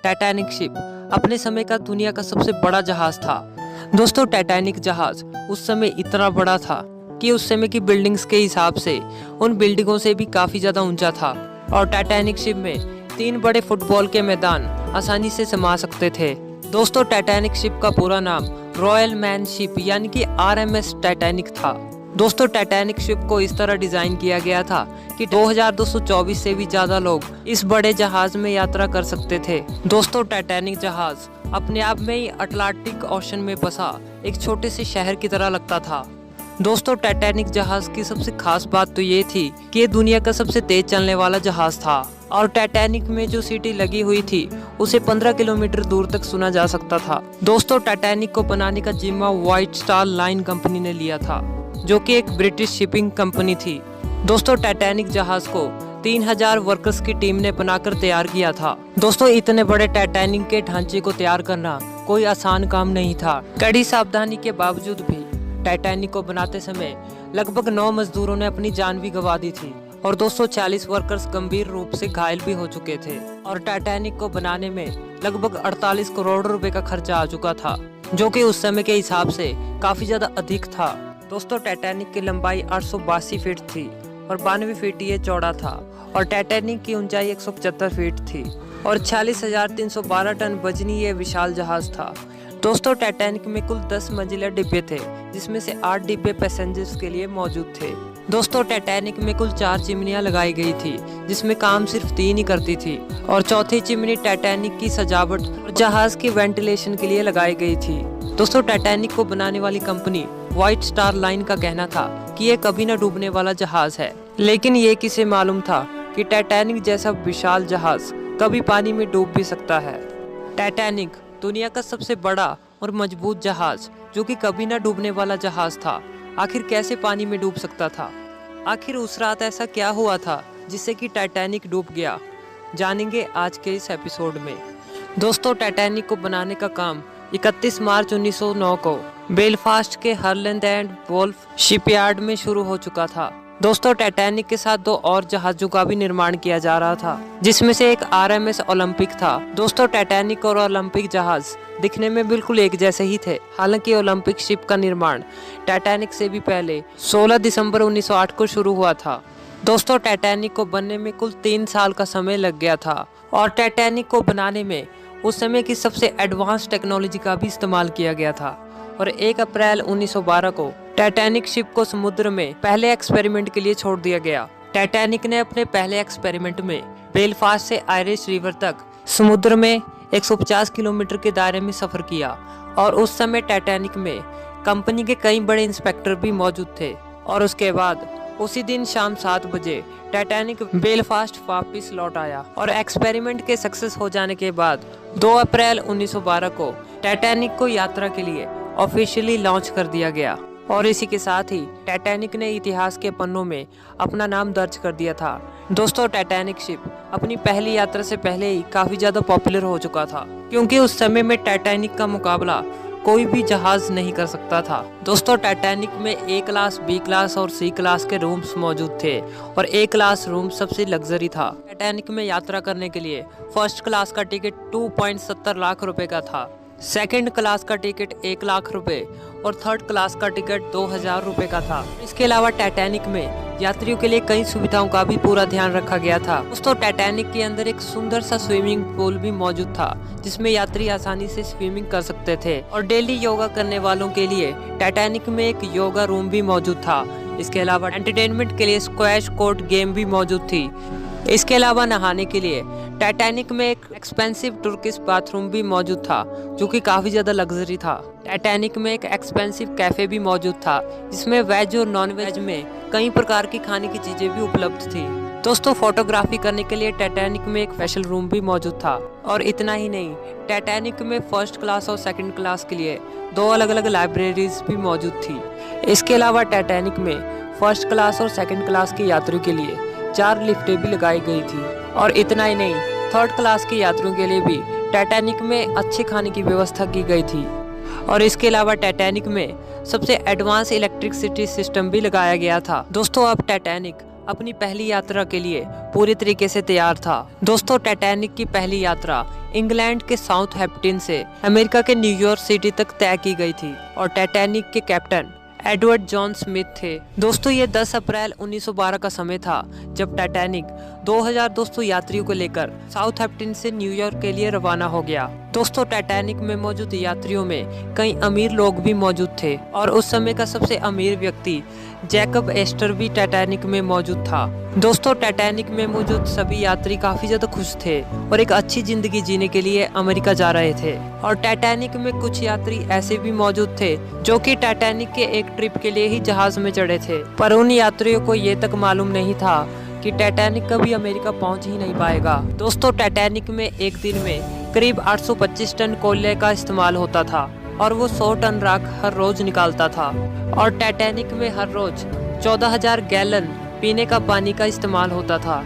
Titanic ship अपने समय का दुनिया का सबसे बड़ा जहाज था। दोस्तों, टाइटैनिक जहाज उस समय इतना बड़ा था कि उस समय की बिल्डिंग्स के हिसाब से उन बिल्डिंगों से भी काफी ज्यादा ऊंचा था। और टाइटैनिक शिप में 3 बड़े फुटबॉल के मैदान आसानी से समा सकते थे। दोस्तों, टाइटैनिक शिप का पूरा नाम रॉयल मैन शिप यानी कि RMS टाइटैनिक था। दोस्तों, टाइटैनिक शिप को इस तरह डिजाइन किया गया था कि 2224 से भी ज्यादा लोग इस बड़े जहाज में यात्रा कर सकते थे। दोस्तों, टाइटैनिक जहाज अपने आप में ही अटलांटिक ओशन में बसा एक छोटे से शहर की तरह लगता था। दोस्तों, टाइटैनिक जहाज की सबसे खास बात तो ये थी कि ये दुनिया का सबसे तेज चलने वाला जहाज था और टाइटैनिक में जो सीटी लगी हुई थी उसे 15 किलोमीटर दूर तक सुना जा सकता था। दोस्तों, टाइटैनिक को बनाने का जिम्मा व्हाइट स्टार लाइन कंपनी ने लिया था, जो कि एक ब्रिटिश शिपिंग कंपनी थी। दोस्तों, टाइटैनिक जहाज को 3000 वर्कर्स की टीम ने बनाकर तैयार किया था। दोस्तों, इतने बड़े टाइटैनिक के ढांचे को तैयार करना कोई आसान काम नहीं था। कड़ी सावधानी के बावजूद भी टाइटैनिक को बनाते समय लगभग 9 मजदूरों ने अपनी जान भी गंवा दी थी और 240 वर्कर्स गंभीर रूप से घायल भी हो चुके थे। और टाइटैनिक को बनाने में लगभग 48 करोड़ रुपए का खर्चा आ चुका था, जो कि उस समय के हिसाब से काफी ज्यादा अधिक था। दोस्तों, टाइटैनिक की लंबाई 882 फीट थी और 92 फीट ये चौड़ा था और टाइटैनिक की ऊंचाई 175 फीट थी और 46,312 टन वजनी ये विशाल जहाज था। दोस्तों, टाइटैनिक में कुल 10 मंजिला डिब्बे थे, जिसमें से 8 डिब्बे पैसेंजर्स के लिए मौजूद थे। दोस्तों, टाइटैनिक में कुल 4 चिमनियां लगाई गई थी, जिसमें काम सिर्फ 3 ही करती थी और चौथी चिमनी टाइटैनिक की सजावट और जहाज की वेंटिलेशन के लिए लगाई गई थी। दोस्तों, टाइटैनिक को बनाने वाली कंपनी व्हाइट स्टार लाइन का कहना था कि ये कभी न डूबने वाला जहाज है, लेकिन ये किसे मालूम था कि टाइटैनिक जैसा विशाल जहाज कभी पानी में डूब भी सकता है। टाइटैनिक दुनिया का सबसे बड़ा और मजबूत जहाज, जो कि कभी न डूबने वाला जहाज था, आखिर कैसे पानी में डूब सकता था? आखिर उस रात ऐसा क्या हुआ था जिससे कि टाइटैनिक डूब गया? जानेंगे आज के इस एपिसोड में। दोस्तों, टाइटैनिक को बनाने का काम 31 मार्च 1909 को बेलफास्ट के हरलैंड एंड वोल्फ शिपयार्ड में शुरू हो चुका था। दोस्तों, टाइटैनिक के साथ 2 और जहाजों का भी निर्माण किया जा रहा था, जिसमें से एक RMS ओलंपिक था। दोस्तों, टाइटैनिक और ओलंपिक जहाज दिखने में बिल्कुल एक जैसे ही थे। हालांकि ओलंपिक शिप का निर्माण टाइटैनिक से भी पहले 16 दिसंबर 1908 को शुरू हुआ था। दोस्तों, टाइटैनिक को बनने में कुल 3 साल का समय लग गया था और टाइटैनिक को बनाने में उस समय की सबसे एडवांस टेक्नोलॉजी का भी इस्तेमाल किया गया था। और 1 अप्रैल 1912 को टाइटैनिक शिप को समुद्र में पहले एक्सपेरिमेंट के लिए छोड़ दिया गया। टाइटैनिक ने अपने पहले एक्सपेरिमेंट में बेलफास्ट से आयरिश रिवर तक समुद्र में 150 किलोमीटर के दायरे में सफर किया और उस समय टाइटैनिक में कंपनी के कई बड़े इंस्पेक्टर भी मौजूद थे। और उसके बाद उसी दिन शाम 7 बजे टाइटैनिक बेलफास्ट वापिस लौट आया और एक्सपेरिमेंट के सक्सेस हो जाने के बाद 2 अप्रैल 1912 को टाइटैनिक को यात्रा के लिए ऑफिशियली लॉन्च कर दिया गया। और इसी के साथ ही टाइटैनिक ने इतिहास के पन्नों में अपना नाम दर्ज कर दिया था। दोस्तों, टाइटैनिक शिप अपनी पहली यात्रा से पहले ही काफी ज्यादा पॉपुलर हो चुका था, क्योंकि उस समय में टाइटैनिक का मुकाबला कोई भी जहाज नहीं कर सकता था। दोस्तों, टाइटैनिक में A क्लास, B क्लास और C क्लास के रूम्स मौजूद थे और A क्लास रूम सबसे लग्जरी था। टाइटैनिक में यात्रा करने के लिए फर्स्ट क्लास का टिकट 2.70 लाख रुपए का था, सेकंड क्लास का टिकट 1 लाख रुपए और थर्ड क्लास का टिकट 2000 रुपए का था। इसके अलावा टाइटैनिक में यात्रियों के लिए कई सुविधाओं का भी पूरा ध्यान रखा गया था। दोस्तों, टाइटैनिक के अंदर एक सुंदर सा स्विमिंग पूल भी मौजूद था, जिसमें यात्री आसानी से स्विमिंग कर सकते थे। और डेली योगा करने वालों के लिए टाइटैनिक में एक योगा रूम भी मौजूद था। इसके अलावा एंटरटेनमेंट के लिए स्क्वैश कोर्ट गेम भी मौजूद थी। इसके अलावा नहाने के लिए टाइटैनिक में एक एक्सपेंसिव टर्किश बाथरूम भी मौजूद था, जो कि काफी ज्यादा लग्जरी था। टाइटैनिक में एक एक्सपेंसिव कैफे भी मौजूद था, जिसमें वेज और नॉन वेज में कई प्रकार की खाने की चीजें भी उपलब्ध थी। दोस्तों, फोटोग्राफी करने के लिए टाइटैनिक में एक स्पेशल रूम भी मौजूद था। और इतना ही नहीं, टाइटैनिक में फर्स्ट क्लास और सेकंड क्लास के लिए 2 अलग अलग लाइब्रेरीज भी मौजूद थी। इसके अलावा टाइटैनिक में फर्स्ट क्लास और सेकंड क्लास के यात्रियों के लिए 4 लिफ्टें भी लगाई गई थी। और इतना ही नहीं, थर्ड क्लास के यात्रियों के लिए भी टाइटैनिक में अच्छे खाने की व्यवस्था की गई थी। और इसके अलावा टाइटैनिक में सबसे एडवांस इलेक्ट्रिसिटी सिस्टम भी लगाया गया था। दोस्तों, अब टाइटैनिक अपनी पहली यात्रा के लिए पूरी तरीके से तैयार था। दोस्तों, टाइटैनिक की पहली यात्रा इंग्लैंड के साउथहैम्पटन से अमेरिका के न्यूयॉर्क सिटी तक तय की गई थी और टाइटैनिक के कैप्टन एडवर्ड जॉन स्मिथ थे। दोस्तों, ये 10 अप्रैल 1912 का समय था जब टाइटैनिक 2200 यात्रियों को लेकर साउथहैम्पटन से न्यूयॉर्क के लिए रवाना हो गया। दोस्तों, टाइटैनिक में मौजूद यात्रियों में कई अमीर लोग भी मौजूद थे और उस समय का सबसे अमीर व्यक्ति जैकब एस्टर भी टाइटैनिक में मौजूद था। दोस्तों, टाइटैनिक में मौजूद सभी यात्री काफी ज्यादा खुश थे और एक अच्छी जिंदगी जीने के लिए अमेरिका जा रहे थे। और टाइटैनिक में कुछ यात्री ऐसे भी मौजूद थे जो कि टाइटैनिक के एक ट्रिप के लिए ही जहाज में चढ़े थे, पर उन यात्रियों को ये तक मालूम नहीं था कि टाइटैनिक कभी अमेरिका पहुंच ही नहीं पाएगा। दोस्तों, टाइटैनिक में एक दिन में करीब 825 टन कोयले का इस्तेमाल होता था और वो 100 टन राख हर रोज निकालता था। और टाइटैनिक में हर रोज 14,000 गैलन पीने का पानी का इस्तेमाल होता था।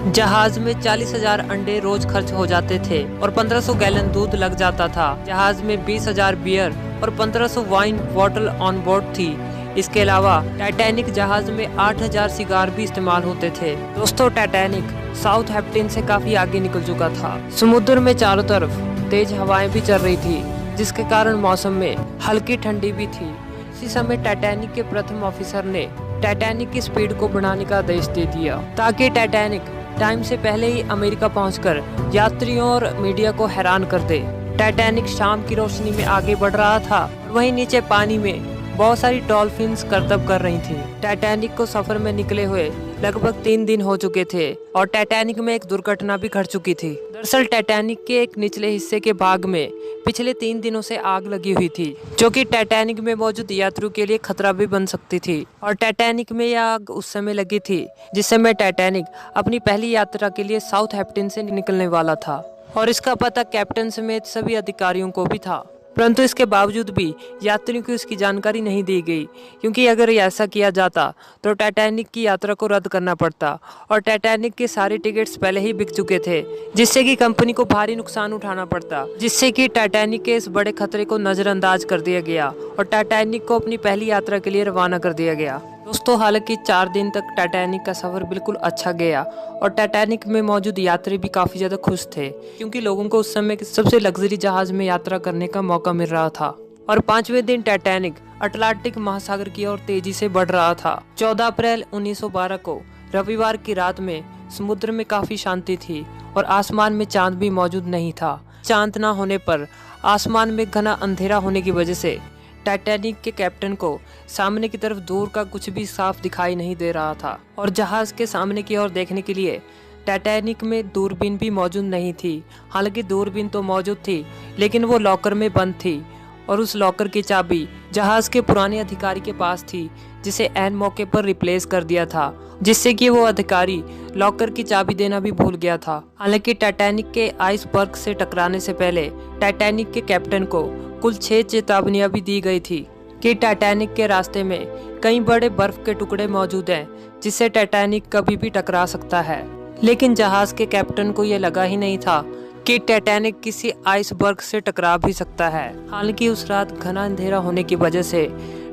जहाज में 40,000 अंडे रोज खर्च हो जाते थे और 1500 गैलन दूध लग जाता था। जहाज में 20,000 बियर और 1500 वाइन बॉटल ऑन बोर्ड थी। इसके अलावा टाइटैनिक जहाज में 8,000 सिगार भी इस्तेमाल होते थे। दोस्तों, टाइटैनिक साउथहैम्पटन से काफी आगे निकल चुका था। समुद्र में चारों तरफ तेज हवाएं भी चल रही थी, जिसके कारण मौसम में हल्की ठंडी भी थी। इसी समय टाइटैनिक के प्रथम ऑफिसर ने टाइटैनिक की स्पीड को बढ़ाने का आदेश दे दिया ताकि टाइटैनिक टाइम से पहले ही अमेरिका पहुंचकर यात्रियों और मीडिया को हैरान कर दे। टाइटैनिक शाम की रोशनी में आगे बढ़ रहा था, वहीं नीचे पानी में बहुत सारी डॉल्फिन्स करतब कर रही थी। टाइटैनिक को सफर में निकले हुए लगभग 3 दिन हो चुके थे और टाइटैनिक में एक दुर्घटना भी घट चुकी थी। दरअसल टाइटैनिक के एक निचले हिस्से के भाग में पिछले 3 दिनों से आग लगी हुई थी, जो कि टाइटैनिक में मौजूद यात्रियों के लिए खतरा भी बन सकती थी। और टाइटैनिक में यह आग उस समय लगी थी जिस समय टाइटैनिक अपनी पहली यात्रा के लिए साउथहैम्पटन से निकलने वाला था और इसका पता कैप्टन समेत सभी अधिकारियों को भी था। परंतु इसके बावजूद भी यात्रियों को इसकी जानकारी नहीं दी गई, क्योंकि अगर ऐसा किया जाता तो टाइटैनिक की यात्रा को रद्द करना पड़ता और टाइटैनिक के सारे टिकट्स पहले ही बिक चुके थे, जिससे कि कंपनी को भारी नुकसान उठाना पड़ता, जिससे कि टाइटैनिक के इस बड़े खतरे को नजरअंदाज कर दिया गया और टाइटैनिक को अपनी पहली यात्रा के लिए रवाना कर दिया गया। दोस्तों, हालांकि 4 दिन तक टाइटैनिक का सफर बिल्कुल अच्छा गया और टाइटैनिक में मौजूद यात्री भी काफी ज्यादा खुश थे, क्योंकि लोगों को उस समय सबसे लग्जरी जहाज में यात्रा करने का मौका मिल रहा था। और 5वें दिन टाइटैनिक अटलांटिक महासागर की ओर तेजी से बढ़ रहा था। 14 अप्रैल 1912 को रविवार की रात में समुद्र में काफी शांति थी और आसमान में चांद भी मौजूद नहीं था। चांद न होने पर आसमान में घना अंधेरा होने की वजह से टाइटैनिक के कैप्टन को सामने की तरफ दूर का कुछ भी साफ दिखाई नहीं दे रहा था और जहाज के सामने की ओर देखने के लिए टाइटैनिक में दूरबीन भी मौजूद नहीं थी। हालांकि दूरबीन तो मौजूद थी, लेकिन वो लॉकर में बंद थी और उस लॉकर की चाबी जहाज के पुराने अधिकारी के पास थी, जिसे ऐन मौके पर रिप्लेस कर दिया था, जिससे कि वो अधिकारी लॉकर की चाबी देना भी भूल गया था। हालांकि टाइटैनिक के आइसबर्ग से टकराने से पहले टाइटैनिक के कैप्टन को कुल 6 चेतावनियां भी दी गई थी कि टाइटैनिक के रास्ते में कई बड़े बर्फ के टुकड़े मौजूद हैं, जिससे टाइटैनिक कभी भी टकरा सकता है। लेकिन जहाज के कैप्टन को यह लगा ही नहीं था कि टाइटैनिक किसी आइसबर्ग से टकरा भी सकता है। हालांकि उस रात घना अंधेरा होने की वजह से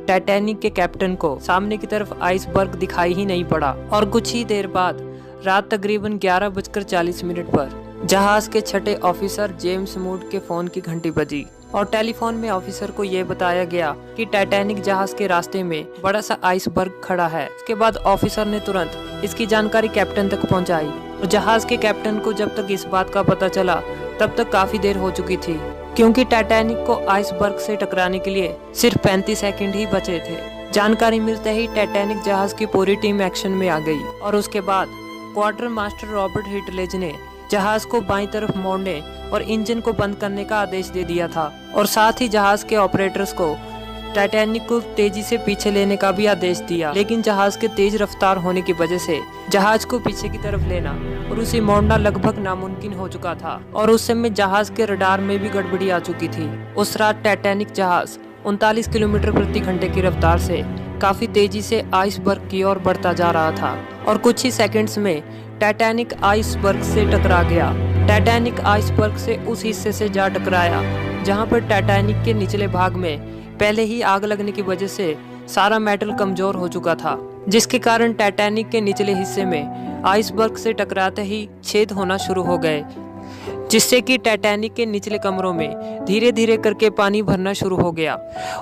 टाइटैनिक के कैप्टन को सामने की तरफ आइसबर्ग दिखाई ही नहीं पड़ा और कुछ ही देर बाद रात तकरीबन 11:40 पर जहाज के 6ठे ऑफिसर जेम्स मूड के फोन की घंटी बजी और टेलीफोन में ऑफिसर को यह बताया गया कि टाइटैनिक जहाज के रास्ते में बड़ा सा आइसबर्ग खड़ा है। इसके बाद ऑफिसर ने तुरंत इसकी जानकारी कैप्टन तक पहुंचाई और जहाज के कैप्टन को जब तक इस बात का पता चला तब तक काफी देर हो चुकी थी, क्योंकि टाइटैनिक को आइसबर्ग से टकराने के लिए सिर्फ 35 सेकंड ही बचे थे। जानकारी मिलते ही टाइटैनिक जहाज की पूरी टीम एक्शन में आ गई और उसके बाद क्वार्टर मास्टर रॉबर्ट हिटलेज ने जहाज को बाईं तरफ मोड़ने और इंजन को बंद करने का आदेश दे दिया था और साथ ही जहाज के ऑपरेटर्स को टाइटैनिक को तेजी से पीछे लेने का भी आदेश दिया। लेकिन जहाज के तेज रफ्तार होने की वजह से जहाज को पीछे की तरफ लेना और उसे मोड़ना लगभग नामुमकिन हो चुका था और उस समय जहाज के रडार में भी गड़बड़ी आ चुकी थी। उस रात टाइटैनिक जहाज 39 किलोमीटर प्रति घंटे की रफ्तार से काफी तेजी से आइसबर्ग की ओर बढ़ता जा रहा था और कुछ ही सेकंड्स में टाइटैनिक आइसबर्ग से टकरा गया। टाइटैनिक आइसबर्ग से उस हिस्से से जा टकराया जहां पर टाइटैनिक के निचले भाग में पहले ही आग लगने की वजह से सारा मेटल कमजोर हो चुका था जिसके कारण टाइटैनिक के निचले हिस्से में आइसबर्ग से टकराते ही छेद होना शुरू हो गए, जिससे कि टाइटैनिक के निचले कमरों में धीरे धीरे करके पानी भरना शुरू हो गया।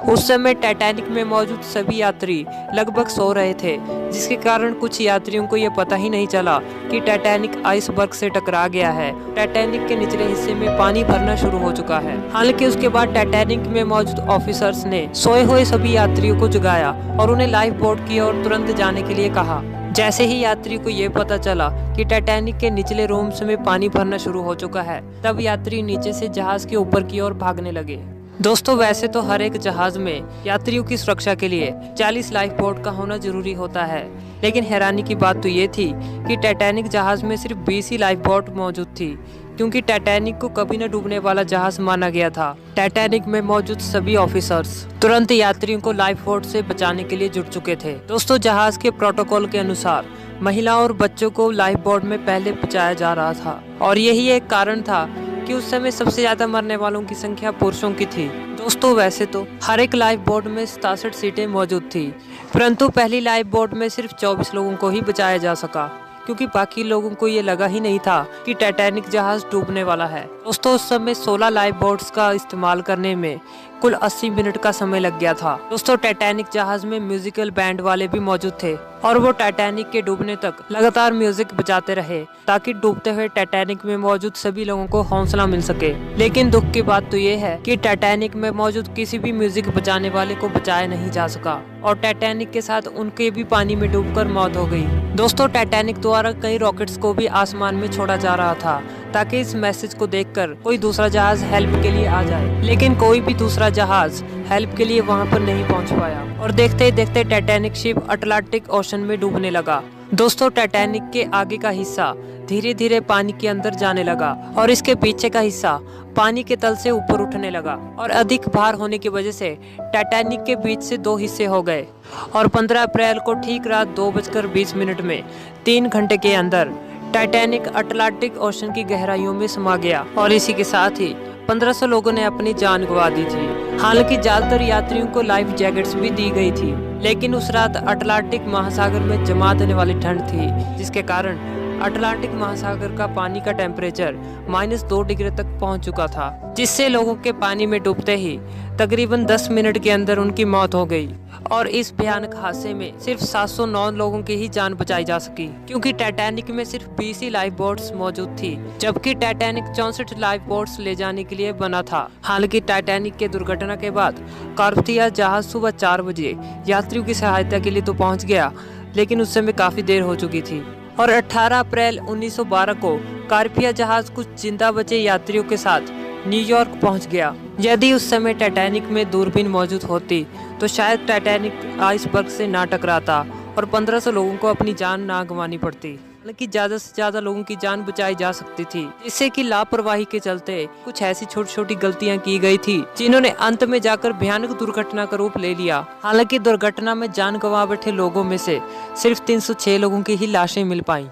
उस समय टाइटैनिक में मौजूद सभी यात्री लगभग सो रहे थे, जिसके कारण कुछ यात्रियों को यह पता ही नहीं चला कि टाइटैनिक आइसबर्ग से टकरा गया है। टाइटैनिक के निचले हिस्से में पानी भरना शुरू हो चुका है। हालांकि उसके बाद टाइटैनिक में मौजूद ऑफिसर्स ने सोए हुए सभी यात्रियों को जगाया और उन्हें लाइफ बोट की ओर तुरंत जाने के लिए कहा। जैसे ही यात्री को ये पता चला कि टाइटैनिक के निचले रूम्स में पानी भरना शुरू हो चुका है, तब यात्री नीचे से जहाज के ऊपर की ओर भागने लगे। दोस्तों, वैसे तो हर एक जहाज में यात्रियों की सुरक्षा के लिए 40 लाइफ बोट का होना जरूरी होता है, लेकिन हैरानी की बात तो ये थी कि टाइटैनिक जहाज में सिर्फ 20 ही लाइफ बोट मौजूद थी, क्योंकि टाइटैनिक को कभी न डूबने वाला जहाज माना गया था। टाइटैनिक में मौजूद सभी ऑफिसर्स तुरंत यात्रियों को लाइफ बोट से बचाने के लिए जुट चुके थे। दोस्तों, जहाज के प्रोटोकॉल के अनुसार महिला और बच्चों को लाइफ बोट में पहले पहुंचाया जा रहा था, और यही एक कारण था कि उस समय सबसे ज्यादा मरने वालों की संख्या पुरुषों की थी। दोस्तों, वैसे तो हर एक लाइफ बोट में 67 सीटें मौजूद थी, परंतु पहली लाइफ बोट में सिर्फ 24 लोगों को ही बचाया जा सका, क्योंकि बाकी लोगों को ये लगा ही नहीं था कि टाइटैनिक जहाज डूबने वाला है। दोस्तों, उस समय 16 लाइफ बोट्स का इस्तेमाल करने में कुल 80 मिनट का समय लग गया था। दोस्तों, टाइटैनिक जहाज में म्यूजिकल बैंड वाले भी मौजूद थे और वो टाइटैनिक के डूबने तक लगातार म्यूजिक बजाते रहे, ताकि डूबते हुए टाइटैनिक में मौजूद सभी लोगों को हौसला मिल सके। लेकिन दुख की बात तो ये है कि टाइटैनिक में मौजूद किसी भी म्यूजिक बजाने वाले को बचाया नहीं जा सका, और टाइटैनिक के साथ उनके भी पानी में डूबकर मौत हो गई। दोस्तों, टाइटैनिक द्वारा कई रॉकेट्स को भी आसमान में छोड़ा जा रहा था, ताकि इस मैसेज को देखकर कोई दूसरा जहाज हेल्प के लिए आ जाए, लेकिन कोई भी दूसरा जहाज हेल्प के लिए वहां पर नहीं पहुंच पाया, और देखते ही देखते टाइटैनिक शिप अटलांटिक ओशन में डूबने लगा। दोस्तों, टाइटैनिक के आगे का हिस्सा धीरे धीरे पानी के अंदर जाने लगा और इसके पीछे का हिस्सा पानी के तल से ऊपर उठने लगा, और अधिक भार होने की वजह से टाइटैनिक के बीच से 2 हिस्से हो गए, और 15 अप्रैल को ठीक रात 2:20 में 3 घंटे के अंदर टाइटैनिक अटलांटिक ओशन की गहराइयों में समा गया, और इसी के साथ ही 1500 लोगों ने अपनी जान गंवा दी थी। हालांकि ज्यादातर यात्रियों को लाइफ जैकेट्स भी दी गई थी, लेकिन उस रात अटलांटिक महासागर में जमा देने वाली ठंड थी, जिसके कारण अटलांटिक महासागर का पानी का टेम्परेचर -2 डिग्री तक पहुंच चुका था, जिससे लोगों के पानी में डूबते ही तकरीबन 10 मिनट के अंदर उनकी मौत हो गई। और इस भयानक हादसे में सिर्फ 709 लोगों की ही जान बचाई जा सकी, क्योंकि टाइटैनिक में सिर्फ 20 ही लाइफ बोट्स मौजूद थी, जबकि टाइटैनिक 64 लाइफ बोट्स ले जाने के लिए बना था। हालांकि टाइटैनिक के दुर्घटना के बाद कार्पथिया जहाज सुबह 4 बजे यात्रियों की सहायता के लिए तो पहुंच गया, लेकिन उस समय काफी देर हो चुकी थी, और 18 अप्रैल 1912 को कार्पिया जहाज कुछ जिंदा बचे यात्रियों के साथ न्यूयॉर्क पहुंच गया। यदि उस समय टाइटैनिक में दूरबीन मौजूद होती तो शायद टाइटैनिक आइसबर्ग से ना टकराता और 1500 लोगों को अपनी जान ना गंवानी पड़ती। हालांकि ज्यादा से ज्यादा लोगों की जान बचाई जा सकती थी, जिससे कि लापरवाही के चलते कुछ ऐसी छोटी छोटी गलतियां की गई थी, जिन्होंने अंत में जाकर भयानक दुर्घटना का रूप ले लिया। हालांकि दुर्घटना में जान गंवा बैठे लोगों में से सिर्फ 306 लोगों की ही लाशें मिल पाई।